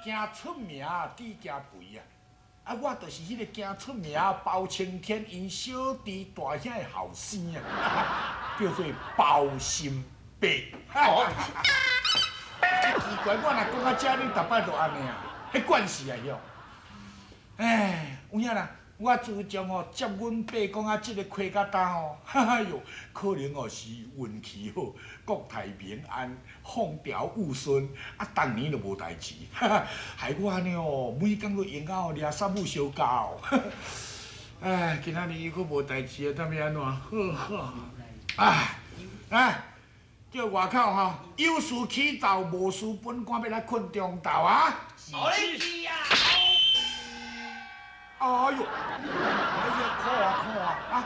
惊出名地惊肥啊！啊，我就是迄个惊出名包青天因小弟大兄的后生啊，叫做包心伯。这奇怪，我若讲到这，你逐摆都安尼啊？迄惯势啊，哟！哎，有影啦，我自从接阮爸讲啊，这个开甲大吼，哎哟，可能是运气好，国泰民安。风调雨顺，啊，当年就无代志，害我安尼每工都用到掠三母相交。哎，今仔日又搁无代志啊，当要安怎？叫外口有事起奏，无事本官要来困中昼啊！好你去啊！哎呦，苦啊！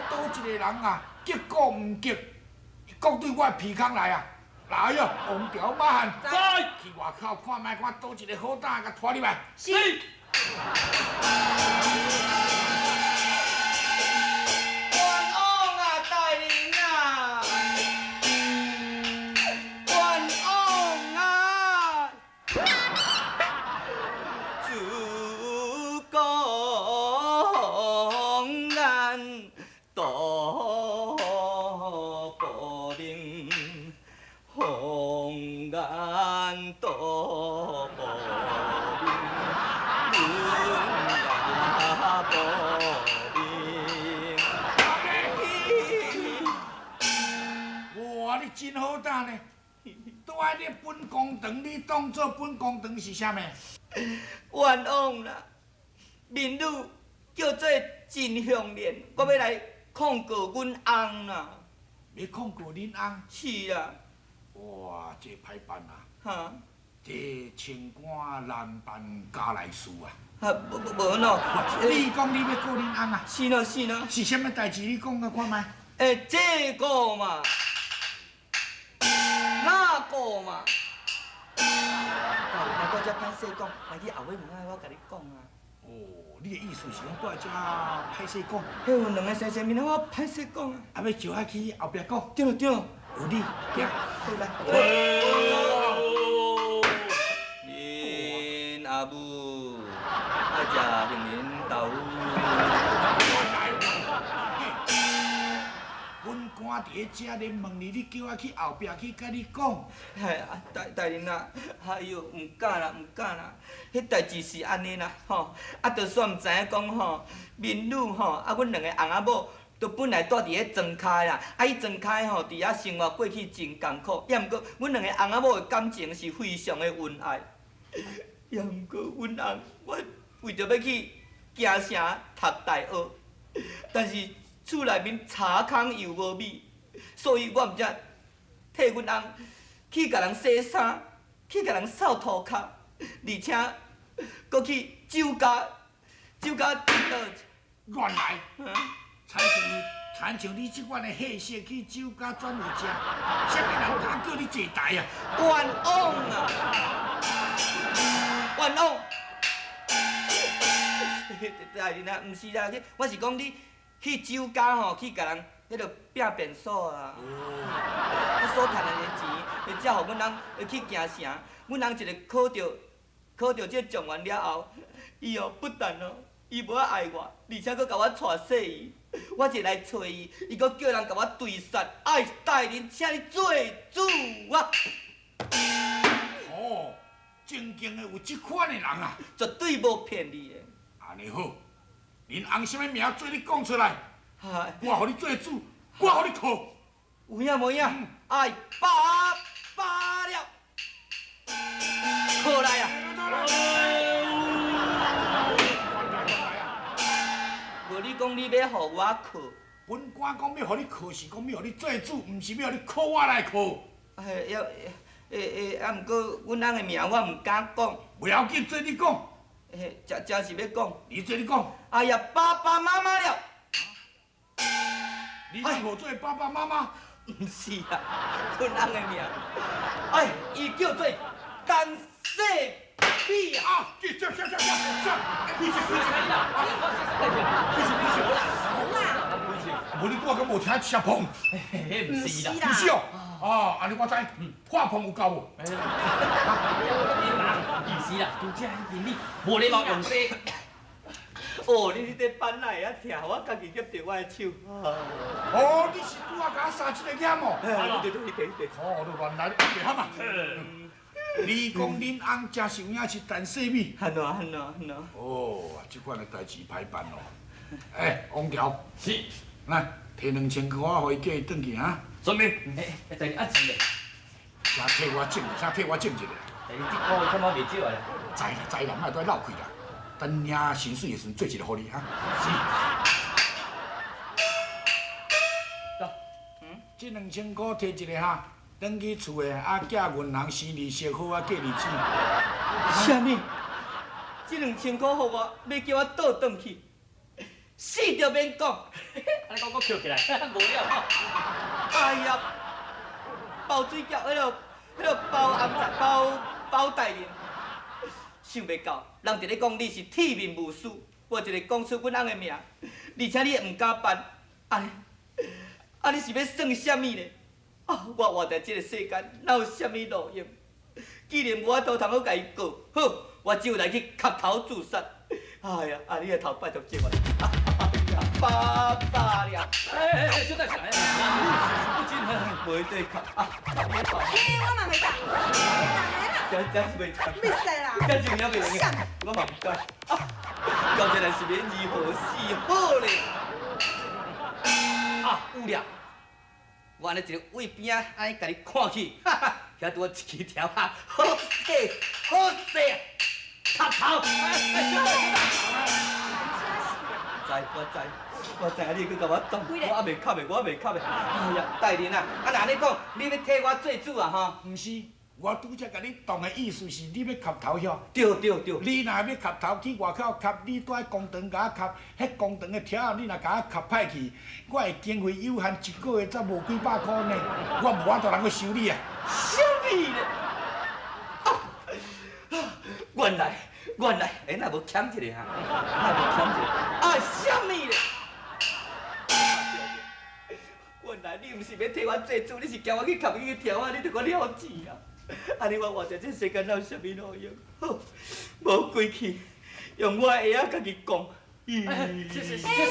倒一个人啊，结果唔结，讲对我鼻孔来啊！来哟，王朝马汉，去外口看卖，看倒一个好胆，甲拖入来。是。冤枉啊，大人啊！冤枉啊！主公安多保定。红颜多保命，文雅保命。哇，你真好胆呢！都爱你本公堂，你当做本公堂是啥物？冤枉啦！民女叫做真香莲，我要来控告阮翁啦。要控告恁翁？是啊。哇，这歹办啊！哈，这清官难办家内事啊！无喏，你讲你要告恁翁啊？是喏，是啥物代志？你讲啊，看卖。这个嘛，那个嘛。我这歹势讲，来去后尾门仔我甲你讲啊。哦，你的意思是讲我遮歹势讲？迄有两个先生面仔我歹势讲啊。啊，要招下去后壁讲？对。有你，行，来。恁阿母爱食杏仁豆腐。本官伫遮咧问你，你叫我去后壁去甲你讲。哎啊，大人啊，哎呦，唔敢啦，迄代志是安尼啦，吼，啊，就算唔知影讲吼，民女吼，啊，阮两个翁仔某。都本来住伫咧庄脚啦，啊，伊庄脚吼，伫遐生活过去真艰苦，也毋过阮两个翁仔某的感情是非常的恩爱，也毋过阮翁我为着要去京城读大学，但是厝内面茶空又无米，所以我毋则替阮翁去甲人洗衫，去甲人扫涂骹，而且搁去酒家原来。亲像你即款的货色去酒家转有食，啥物人敢叫你坐台啊？冤枉啊！冤枉！大人啊，毋是啦，我是讲你去酒家吼，去甲人迄落拼便所啦。你所赚的钱，才互阮翁会去京城。阮翁一个考着这状元了后，伊不但伊无爱我，而且佫甲我带细伊。我一来找伊，伊佫叫人甲我对杀，哎，大人，请你做主啊！哦，真经的有这款的人啊！绝对无骗你的。安尼好，恁翁什么名做你讲出来，哎，我互你做主，我互你靠。有影无影？哎，罢了，靠来啊！无你讲你要互我靠？本官讲要互你靠，是讲要互你做主，毋是要互你靠我来靠。哎，啊，毋过阮翁的名我毋敢讲。不要紧，做你讲。真是要讲。你做你讲。哎呀，爸爸妈妈了。你是号做爸爸妈妈？毋是啊，阮翁的名，哎，伊叫做陈世美啊。啊，这，无你我敢无听吃碰，嘿，毋是啦，不是哦。哦，安尼我知，画碰有够无？意思啦，拄则因你无礼貌用这。哦，你伫班内啊听，我家己夹着我的手。哦，你是拄啊甲我杀这个眼哦？对。哦，都乱来，别喊嘛。你讲恁翁真是有影是陈世美？安怎？哦，这款的代志歹办哦。哎，王条，是，来摕2000块，互伊叫伊转去啊。遵命。等啊钱嘞，先替我整，先替我整一下。等这个他妈袂少啊。知啦，莫再闹开啦。等领薪水的时阵做一个互你哈。是。这2000块摕一个哈，转去厝的啊，寄银行生日烧好啊，过日子。啥物？这2000块互我，要叫我倒转去，死着免讲。安尼讲我捡起来，无了吼。哎呀，包水饺，迄落包红菜，包大面，想袂到，人一个讲你是铁面无私，我一个讲出阮翁的名，而且你也毋敢办，你是要算啥物呢？啊，我活在这个世间，哪有啥物路用？既然无法度通好甲伊过，好，我只有来去磕头自杀。哎呀，你个头拜托接我。爸爸了，就在想，不进，袂对靠啊！我嘛袂当，真是袂当，你使啦，真是了袂用，我嘛唔敢。到这来是要如何是好咧？啊，有了，我安尼一个位边啊，安尼甲你看去，哈哈，遐拄啊一条啊，好势，好势啊，磕头。我知，你去甲我动，我还袂磕的。哎呀，大人啊，那安尼讲，你要替我做主啊哈？毋是，我拄则甲你动的意思是你要磕头遐。对。你若要磕头去外口磕，你蹛公堂甲我磕，迄公堂的条啊，你若甲我磕歹去，我的经费有限，一个月才无几百块呢，我无法度通去收你啊。什么咧？原来，那无欠一个哈，什么咧？原来你毋是要替我做主，你是叫我去磕伊个条啊，你着我了解啊。安尼我活在这世间哪有啥物路用？好，无归去，用我的下仔家己讲。是。我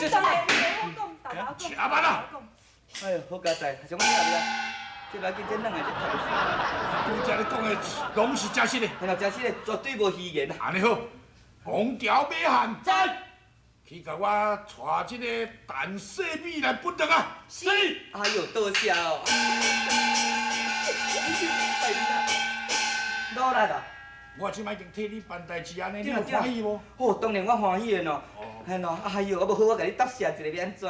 讲，大家吃饭啦！哎呦，好佳哉，上我下面啊，这来紧这两个就头。拄则你讲的拢是真实的。哎呀，真是嘞，绝对无虚言啊。安尼好，王条马汉在。去甲我带这个陈世美来本堂啊！是。哎呦，多谢哦。老来啦。我即摆已经替你办代志安尼，你有欢喜无？哦，当然我欢喜的喏。嘿喏，哎呦，不好，我甲你答谢一个要安怎？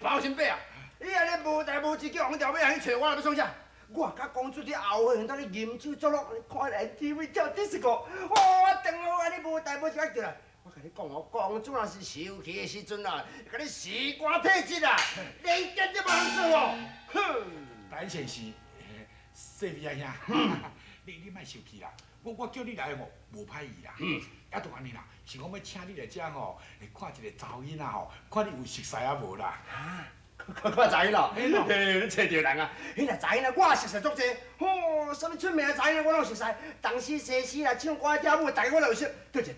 包新伯啊，你安尼无代无志叫王条尾去找我，要创啥？我甲公主伫后会，当你饮酒作乐，看来 TV 跳disco，我等我安尼无代无志甲叫来。我甲你讲哦，公主若是受气的时阵啊，甲你时光体质啊，连见都无通做哦。哼！陈先生，世美啊兄，你莫生气啦，我叫你来吼，无歹意啦。也都安尼啦，是讲要请你来遮吼，看一个查某囡仔吼，看你有熟识啊无啦。看查囡咯，嘿，你找着人啊！迄若查囡仔，我熟识足济，吼，什么出名的查囡仔我拢熟识，东施西施啦，唱歌跳舞，大家我拢熟。对者。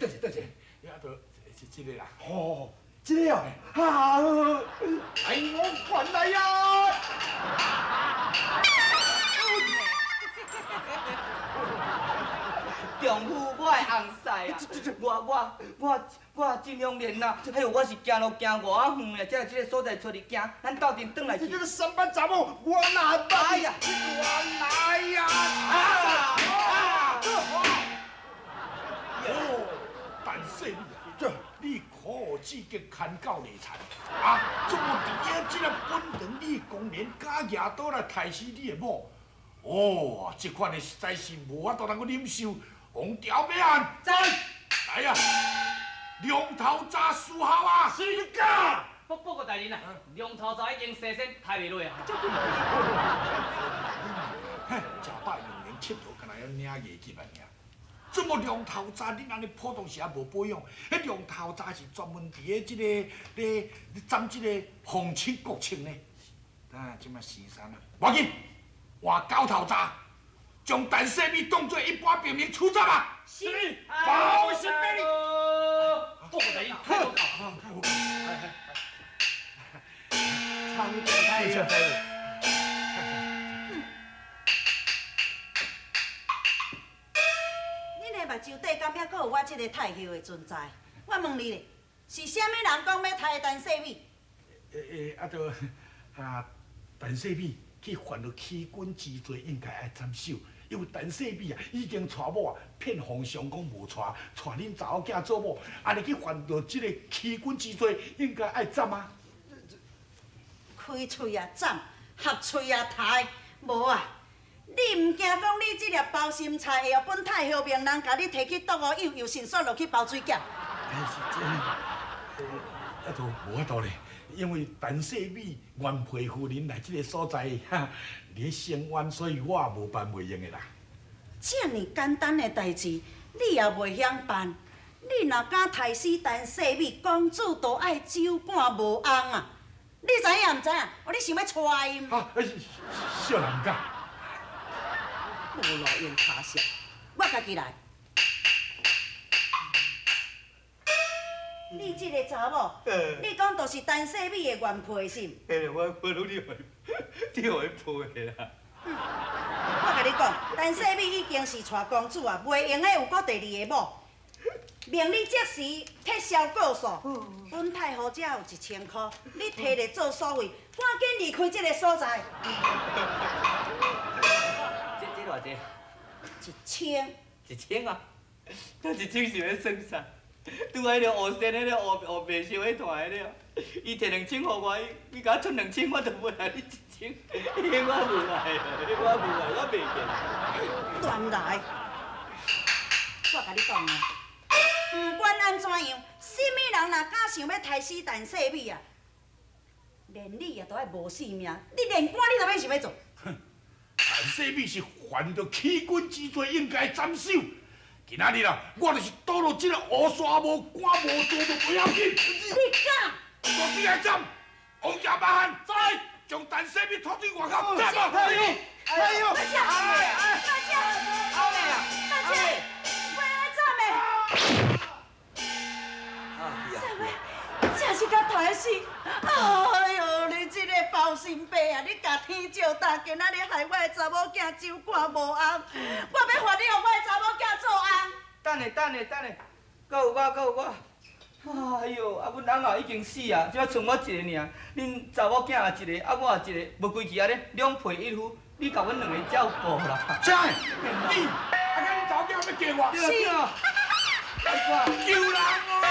也都是这个啦。哦，这个哦，好，哎，我管来呀！丈夫，我的红婿啊！我尽量练啦。还有，我是行路行偌远呀，才来这个所在找你行。咱斗阵转来去。你这个上班查某，我哪哎呀，我来呀！陈世美啊，你可自己看到内残啊！怎么伫个这个本堂，你公然假牙刀来杀死你的某？哦，这款的实在是无法度通去忍受。王条马汉，在。来哎呀，龙头早输好啊！是噶。报告大人啊，龙头早已经生身抬袂落啊。嘿，食饱用连佚佗，干那要领业绩啊尔。怎么龙头渣恁安尼普通时也无保养？迄龙头渣是专门伫咧即个咧沾即个皇亲国戚呢。啊，即马时尚啊，无要紧，换狗头渣，将陈世美当作一般平民处斩啊！是，包心俾你。报告大人，太好了。苍天太热。恁的目睭底敢遐阁有我这个太后的存在？我问你咧，是啥物人讲要杀陈世美？陈世美去犯了欺君之罪，应该爱斩首。因为陈世美已经娶某骗皇上讲无娶恁查某囝做某，安尼去犯了即个欺君之罪，应该爱斩啊！开喙啊斩，合喙啊刣，无啊！你毋惊讲你这粒包心菜会让本太后命人甲你摕去剁哦，又迅速落去包水饺？都无法度咧，因为陈世美原配夫人来即个所在，咧升冤，所以我也无办袂用的啦。这么简单的代志，你也袂晓办？你若敢杀死陈世美，公主都爱酒干无红啊！你知影毋知影？哦，你想要娶伊？小人家，无路用卡笑，我家己来。你这个查某，你讲就是陈世美的原配是毋？嘿，我努力你互伊配啦。我甲你讲，陈世美已经是娶公主啊，袂用的有搁第二个某。命你即时撤销告诉，本太后只有1000块，你摕来做所费，赶紧离开这个所在。这偌济1000。 ？1000啊？那1000是要算啥？拄迄个乌仙迄个乌白烧迄团迄个，伊摕2000互我，伊甲我出2000，我就无来你1000，我无来，我袂见。乱来！我甲你讲啊，不管安怎样，什么人若敢想要杀死陈世美啊，连你也都爱无性命，你连官你都要想要做。陈世美是犯了欺君之罪，应该斩首。今仔日啦，我就是倒落这个乌沙无官无做都不要紧。你敢？我必来斩！王家马汉，在将陈世美拖进外口斩啊！哎呦，哎呦，大姐，大姐，后面啊，大姐，我来斩的。真是甲大死！哎呦，你这个包心伯啊，你甲天照大，今仔日害我的查某囝酒干无红，我要罚你，让我的查某囝做红。等下，搁有我。哎呦，啊，阮翁也已经死啊，只剩我一个尔。恁查某囝也一个，啊，我也一个，无规矩啊咧，两配一夫，你甲阮两个照顾啦。真的，你，啊，你查某囝要嫁我？是啊，救人哦！